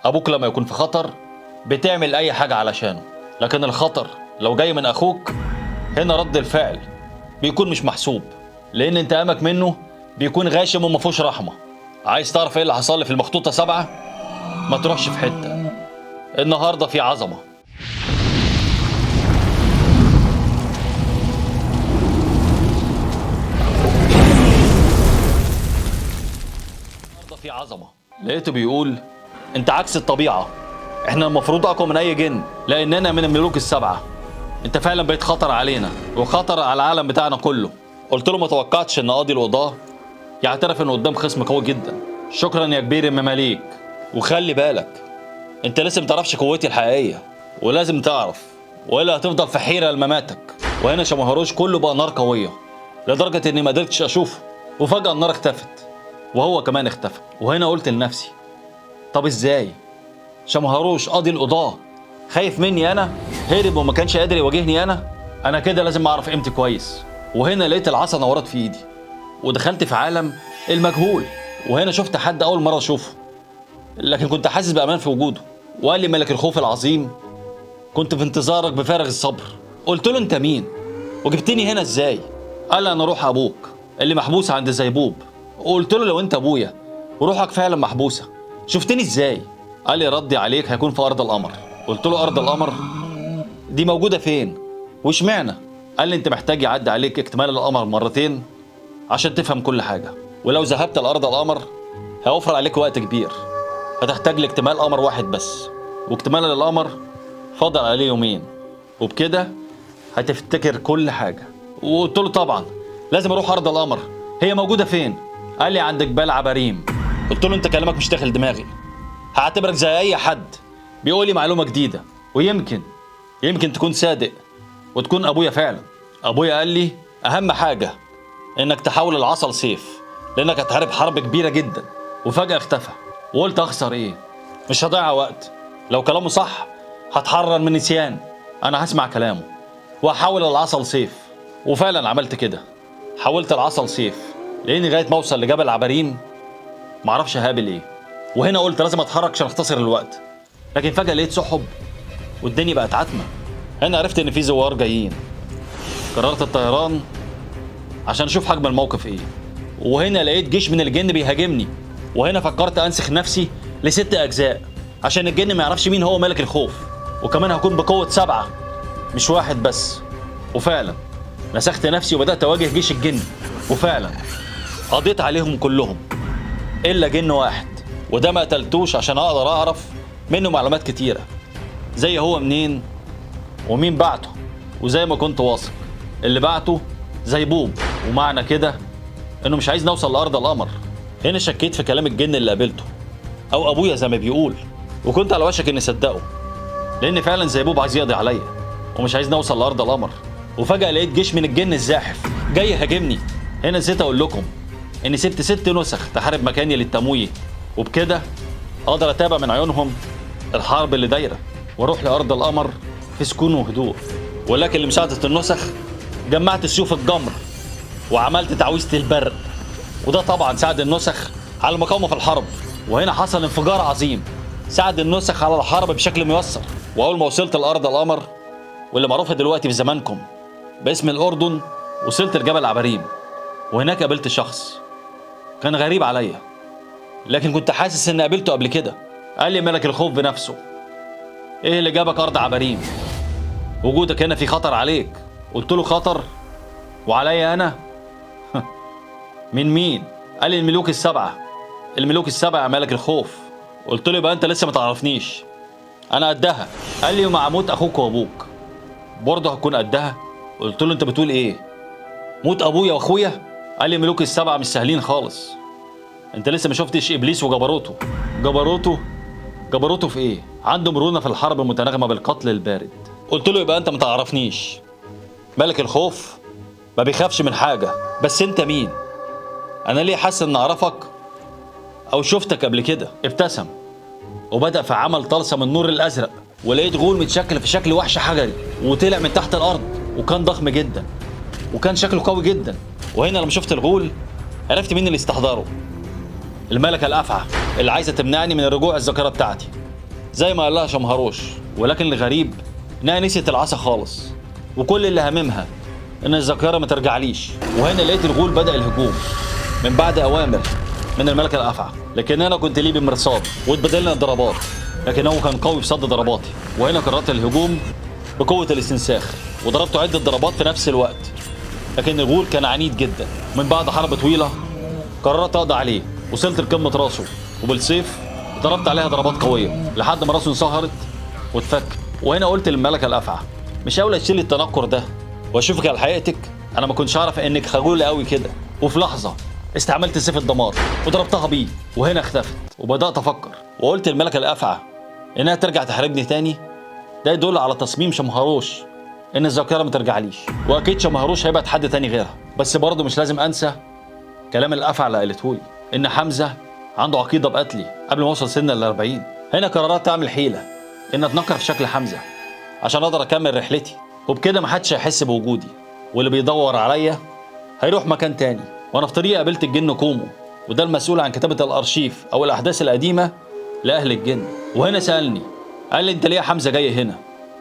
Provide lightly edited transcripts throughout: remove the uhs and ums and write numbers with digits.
ابوك لما يكون في خطر بتعمل اي حاجه علشانه، لكن الخطر لو جاي من اخوك هنا رد الفعل بيكون مش محسوب، لان انتقامك منه بيكون غاشم وما فيهوش رحمه. عايز تعرف ايه اللي حصل لي في المخطوطه 7؟ ما تروحش في حته، النهارده في عظمه. في عظمه. لقيته بيقول انت عكس الطبيعه، احنا المفروض اقوى من اي جن لاننا من الملوك السبعه. انت فعلا بقيت خطر علينا وخطر على العالم بتاعنا كله. قلت له ما توقعتش ان قاضي القضاه يعترف انه قدام خصم قوي جدا. شكرا يا كبير المماليك. وخلي بالك انت لسه متعرفش قوتي الحقيقيه، ولازم تعرف والا هتفضل في حيره لمماتك. وهنا شمهروش كله بقى نار قويه لدرجه اني ما قدرتش اشوفه، وفجاه النار اختفت وهو كمان اختفى. وهنا قلت لنفسي طب ازاي شمهروش قاضي القضاه خايف مني انا، هرب وما كانش قادر يواجهني انا كده لازم اعرف قيمتي كويس. وهنا لقيت العصا نورت في ايدي ودخلت في عالم المجهول. وهنا شفت حد اول مره اشوفه، لكن كنت حاسس بامان في وجوده. وقال لي ملك الخوف العظيم كنت في انتظارك بفارغ الصبر. قلت له انت مين وجبتني هنا ازاي؟ قال لي انا روح ابوك اللي محبوس عند زيبوب. قلت له لو انت ابويا وروحك فعلا محبوسه شفتني ازاي؟ قال لي ردي عليك هيكون في ارض القمر. قلت له ارض القمر دي موجوده فين واشمعنى؟ قال لي انت محتاج يعدي عليك اكتمال القمر مرتين عشان تفهم كل حاجه، ولو ذهبت لارض القمر هيوفر عليك وقت كبير، هتحتاج لاكتمال قمر واحد بس، واكتمال القمر فاضل عليه يومين، وبكده هتفتكر كل حاجه. وقلت له طبعا لازم اروح ارض القمر، هي موجوده فين؟ قال لي عند جبال عباريم. قلت له انت كلامك مش داخل دماغي، هعتبرك زي اي حد بيقول لي معلومه جديده، ويمكن تكون صادق وتكون ابويا فعلا. ابويا قال لي اهم حاجه انك تحول العصا لسيف لانك هتحارب حرب كبيره جدا. وفجاه اختفى وقلت اخسر ايه؟ مش هضيع وقت، لو كلامه صح هتحرر من نسيان. انا هسمع كلامه وهحول العصا لسيف. وفعلا عملت كده، حولت العصا لسيف لاني لغايه ما اوصل لجبل عباريم معرفش هقابل ايه. وهنا قلت لازم اتحرك عشان اختصر الوقت، لكن فجاه لقيت سحب والدنيا بقت عتمه. هنا عرفت ان في زوار جايين. قررت الطيران عشان اشوف حجم الموقف ايه. وهنا لقيت جيش من الجن بيهاجمني. وهنا فكرت انسخ نفسي ل6 اجزاء عشان الجن ما يعرفش مين هو ملك الخوف، وكمان هكون بقوه 7 مش واحد بس. وفعلا نسخت نفسي وبدات اواجه جيش الجن، وفعلا قضيت عليهم كلهم الا جن واحد، وده ما قتلتوش عشان اقدر اعرف منه معلومات كتيره زي هو منين ومين بعته. وزي ما كنت واثق اللي بعته زيبوب، ومعنى كده انه مش عايز نوصل لارض القمر. هنا شكيت في كلام الجن اللي قابلته او ابويا زي ما بيقول، وكنت على وشك اني اصدقه لان فعلا زيبوب عايز يقضي عليا ومش عايز نوصل لارض القمر. وفجاه لقيت جيش من الجن الزاحف جاي يهاجمني. هنا نسيت اقول لكم اني سبت 6 نسخ تحارب مكاني للتمويه، وبكده اقدر اتابع من عيونهم الحرب اللي دايره واروح لارض القمر في سكون وهدوء. ولكن لمساعده النسخ جمعت سيوف الجمر وعملت تعويذه البرق، وده طبعا ساعد النسخ على المقاومه في الحرب. وهنا حصل انفجار عظيم ساعد النسخ على الحرب بشكل ميسر. واول ما وصلت لارض القمر واللي معروفه دلوقتي في زمانكم باسم الاردن، وصلت لجبل عباريم. وهناك قابلت شخص كان غريب عليا، لكن كنت حاسس اني قابلته قبل كده. قال لي ملك الخوف بنفسه ايه اللي جابك ارض عباريم؟ وجودك هنا في خطر عليك. قلت له خطر وعليا انا؟ من مين؟ قال لي الملوك السبعه. الملوك السبعه يا ملك الخوف. قلت له يبقى انت لسه ما تعرفنيش، انا قدها. قال لي ومع موت اخوك وابوك برضه هتكون قدها. قلت له انت بتقول ايه؟ موت ابويا واخويا؟ قال لي ملوك السبعه مش سهلين خالص، انت لسه ما شفتش ابليس وجبروته. جبروته في ايه؟ عنده مرونه في الحرب المتناغمه بالقتل البارد. قلت له يبقى انت ما تعرفنيش. ملك الخوف ما بيخافش من حاجه، بس انت مين؟ انا ليه حاسس ان اعرفك او شفتك قبل كده؟ ابتسم وبدأ في عمل طلسم النور الازرق، ولقيت غول متشكل في شكل وحش حجري وطلع من تحت الارض، وكان ضخم جدا وكان شكله قوي جدا. وهنا لما شفت الغول عرفت مين اللي استحضره، الملكه الافعى اللي عايزه تمنعني من الرجوع الذاكره بتاعتي. زي ما قال لها شمهروش، ولكن الغريب انها نسيت العصا خالص، وكل اللي هاممها ان الذاكره ما ترجعليش. وهنا لقيت الغول بدأ الهجوم من بعد اوامر من الملكه الافعى، لكن انا كنت ليه بمرصاد واتبدلنا الضربات، لكن هو كان قوي بصد ضرباتي. وهنا قررت الهجوم بقوه الاستنساخ، وضربته عده ضربات في نفس الوقت، لكن الغول كان عنيد جدا. من بعد حرب طويله قررت اقضي عليه، وصلت لقمه راسه وبالسيف ضربت عليها ضربات قويه لحد ما راسه انصهرت واتفك. وهنا قلت للملكه الافعى مش اولى تشيلي التنكر ده واشوفك على حقيقتك؟ انا ما كنتش اعرف انك خجوله قوي كده. وفي لحظه استعملت سيف الدمار وضربتها بيه، وهنا اختفت. وبدات افكر وقلت للملكه الافعى انها ترجع تحاربني تاني. ده يدل على تصميم شمهروش ان الذاكره ما ترجعليش، واكيد شمهروش هيبعت حد تاني غيرها. بس برضه مش لازم انسى كلام الافعى اللي قالته لي ان حمزه عنده عقيده بقتلي قبل ما اوصل سن ال40. هنا قررت اعمل حيله ان اتنكر في شكل حمزه عشان اقدر اكمل رحلتي، وبكده محدش هيحس بوجودي، واللي بيدور عليا هيروح مكان تاني. وانا في طريقي قابلت الجن كومو، وده المسؤول عن كتابه الارشيف او الاحداث القديمه لاهل الجن. وهنا سالني قال لي انت ليه يا حمزه جاي هنا؟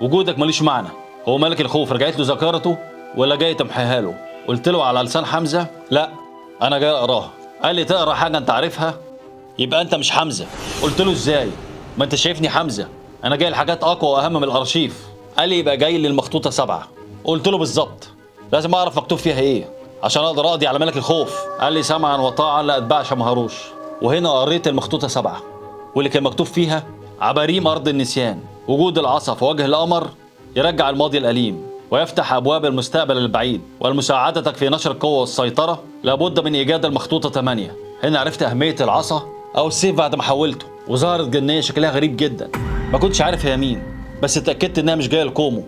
وجودك ماليش معنى. هو ملك الخوف رجعت له ذاكرته ولا جاي تمحيها له؟ قلت له على لسان حمزه لا انا جاي اقراها. قال لي تقرا حاجه انت عارفها يبقى انت مش حمزه. قلت له ازاي؟ ما انت شايفني حمزه، انا جاي لحاجات اقوى واهم من الارشيف. قال لي يبقى جاي للمخطوطه 7. قلت له بالظبط، لازم اعرف مكتوب فيها ايه عشان اقدر اقضي على ملك الخوف. قال لي سمعا وطاعا لاتباع شمهروش. وهنا قريت المخطوطه 7 واللي كان مكتوب فيها عباريم ارض النسيان، وجود العصا في وجه القمر يرجع الماضي الاليم ويفتح ابواب المستقبل البعيد، ولمساعدتك في نشر القوه والسيطره لابد من ايجاد المخطوطه 8. هنا عرفت اهميه العصا او السيف بعد ما حولته، وظهرت جنيه شكلها غريب جدا. ما كنتش عارف هي مين، بس اتاكدت انها مش جايه لكومو،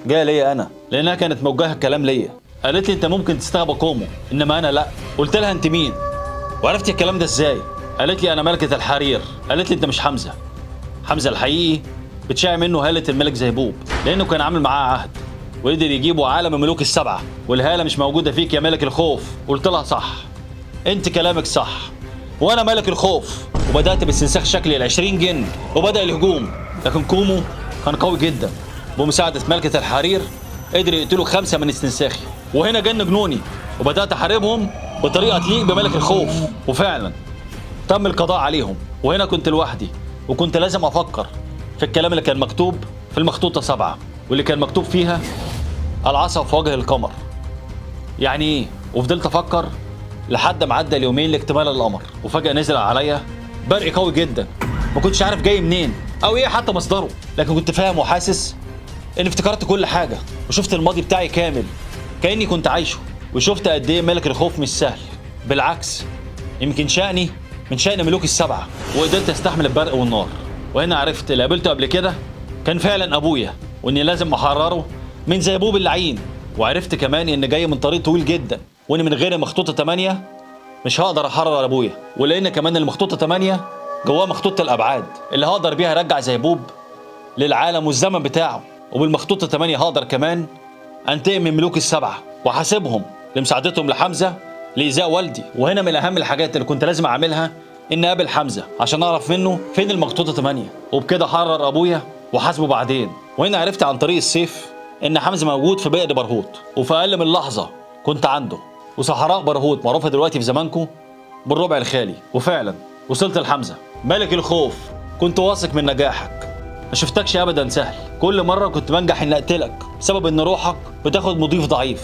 جايه ليا انا، لانها كانت موجهه الكلام ليا. قالت لي انت ممكن تستغبى كومو انما انا لا. قلت لها انت مين؟ وعرفتي الكلام ده ازاي؟ قالت لي انا ملكه الحرير. قالت لي انت مش حمزه. حمزه الحقيقي بتشاع منه هاله الملك زيبوب، لانه كان عامل معاه عهد وقدر يجيبوا عالم الملوك السبعه، والهاله مش موجوده فيك يا ملك الخوف. قلت لها صح، انت كلامك صح، وانا ملك الخوف. وبدات باستنساخ شكلي ال20 جن وبدا الهجوم، لكن كومو كان قوي جدا. بمساعده ملكه الحرير قدر يقتلوا 5 من استنساخي. وهنا جن جنوني وبدات احاربهم بطريقه تليق بملك الخوف، وفعلا تم القضاء عليهم. وهنا كنت لوحدي، وكنت لازم افكر في الكلام اللي كان مكتوب في المخطوطه 7 واللي كان مكتوب فيها العصا في وجه القمر يعني ايه. وفضلت افكر لحد ما عدى اليومين لاكتمال القمر، وفجاه نزل عليا برق قوي جدا ما كنتش عارف جاي منين او ايه حتى مصدره، لكن كنت فاهم وحاسس ان افتكرت كل حاجه، وشفت الماضي بتاعي كامل كاني كنت عايشه، وشفت قد ايه ملك الخوف مش سهل، بالعكس يمكن شأني من شأن ملوك السبعه، وقدرت استحمل البرق والنار. وهنا عرفت اللي قابلته قبل كده كان فعلا ابويا، واني لازم احرره من زيبوب اللعين. وعرفت كمان ان جاي من طريق طويل جدا، وان من غير المخطوطه 8 مش هقدر احرر ابويا، ولان كمان المخطوطه 8 جواه مخطوطه الابعاد اللي هقدر بيها ارجع زيبوب للعالم والزمن بتاعه. وبالمخطوطه 8 هقدر كمان انتقم من ملوك السبعه واحاسبهم لمساعدتهم لحمزه لايذاء والدي. وهنا من اهم الحاجات اللي كنت لازم اعملها ان اقابل حمزه عشان اعرف منه فين المخطوطه 8، وبكده احرر ابويا وحاسبه بعدين. وهنا عرفت عن طريق السيف ان حمزه موجود في بئر برهوت، وفي اقل من لحظه كنت عنده. وصحراء برهوت معروفه دلوقتي في زمانكم بالربع الخالي. وفعلا وصلت لحمزه. ملك الخوف كنت واثق من نجاحك، ما شفتكش ابدا سهل. كل مره كنت بنجح اني اقتلك بسبب ان روحك بتاخد مضيف ضعيف،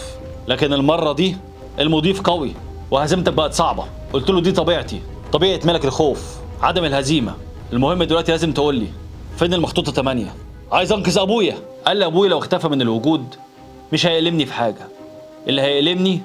لكن المره دي المضيف قوي وهزيمتك بقت صعبه. قلت له دي طبيعتي، طبيعه ملك الخوف، عدم الهزيمه. المهم دلوقتي لازم تقول لي فين المخطوطه 8. عايز انقذ ابويا. قال لي ابويا لو اختفى من الوجود مش هيقلمني في حاجه، اللي هيقلمني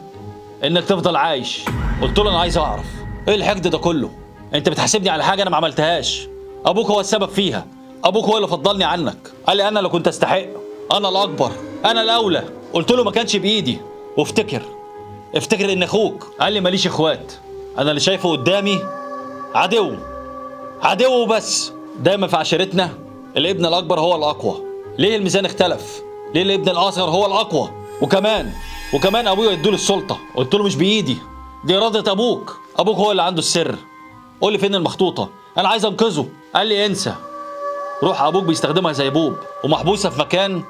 انك تفضل عايش. قلت له انا عايز اعرف ايه الحقد ده كله؟ انت بتحاسبني على حاجه انا ما عملتهاش، ابوك هو السبب فيها، ابوك هو اللي فضلني عنك. قال لي انا لو كنت استحق، انا الاكبر، انا الاولى. قلت له ما كانش بايدي، وافتكر ان اخوك. قال لي ماليش اخوات، انا اللي شايفه قدامي عدو بس. دايما في عشيرتنا الابن الاكبر هو الاقوى. ليه الميزان اختلف؟ ليه الابن الاصغر هو الاقوى؟ وكمان ابويا يدوله السلطه. قلت له مش بايدي، دي اراده ابوك هو اللي عنده السر. قول لي فين المخطوطه، انا عايز انقذه. قال لي انسى، روح ابوك بيستخدمها زي بوب ومحبوسه في مكان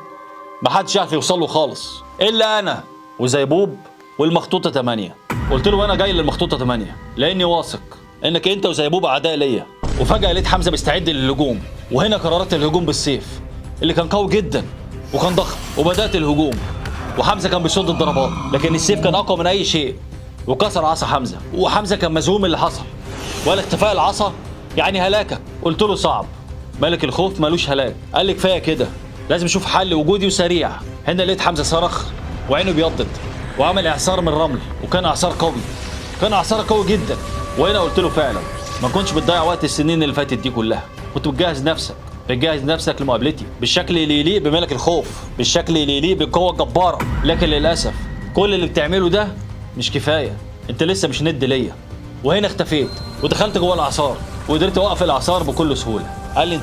محدش يعرف يوصل له خالص الا انا وزيبوب والمخطوطه 8. قلت له وانا جاي للمخطوطه 8 لاني واثق انك انت وزيبوب اعداء ليا. وفجاه لقيت حمزه بيستعد للهجوم، وهنا قررت الهجوم بالسيف اللي كان قوي جدا وكان ضخم، وبدات الهجوم. وحمزه كان بيصد الضربات لكن السيف كان اقوى من اي شيء وكسر عصا حمزه. وحمزه كان مذهول من اللي حصل، وقال اختفاء العصا يعني هلاكك. قلت له صعب، ملك الخوف مالوش هلاك. قال لي كفايه كده، لازم اشوف حل وجودي وسريع. هنا لقيت حمزه صرخ وعينه بيضت وعمل اعصار من الرمل، وكان اعصار قوي، كان اعصار قوي جدا. وهنا قلت له فعلا ما كنتش بتضيع وقت السنين اللي فاتت دي كلها، كنت بتجهز نفسك لمقابلتي بالشكل اللي يليق بملك الخوف، بالشكل اللي يليق بالقوه الجباره. لكن للاسف كل اللي بتعمله ده مش كفايه، انت لسه مش ند ليا. وهنا اختفيت ودخلت جوه الاعصار وقدرت اوقف الاعصار بكل سهوله. قال لي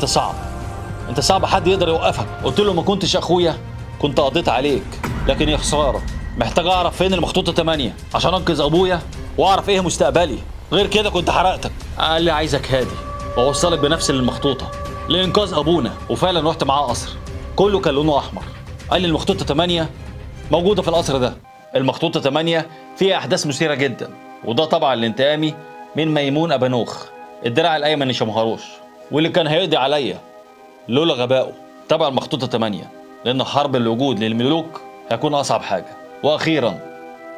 انت صعب حد يقدر يوقفك. قلت له ما كنتش اخويا كنت قضيت عليك، لكن يا خساره محتاج اعرف فين المخطوطه 8 عشان انقذ ابويا واعرف ايه مستقبلي، غير كده كنت حرقتك. قال لي عايزك هادي واوصلك بنفسي للمخطوطه لانقاذ ابونا. وفعلا رحت معاه قصر كله كان لونه احمر. قال لي المخطوطه 8 موجوده في القصر ده. المخطوطه 8 فيها احداث مثيره جدا، وده طبعا لانتقامي من ميمون ابانوخ الدراع الايمن لشمهروش، واللي كان هيقضي عليا لولا غبائه. تبع المخطوطه 8، لان حرب الوجود للملوك هيكون اصعب حاجه. واخيرا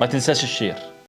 ما تنساش الشير.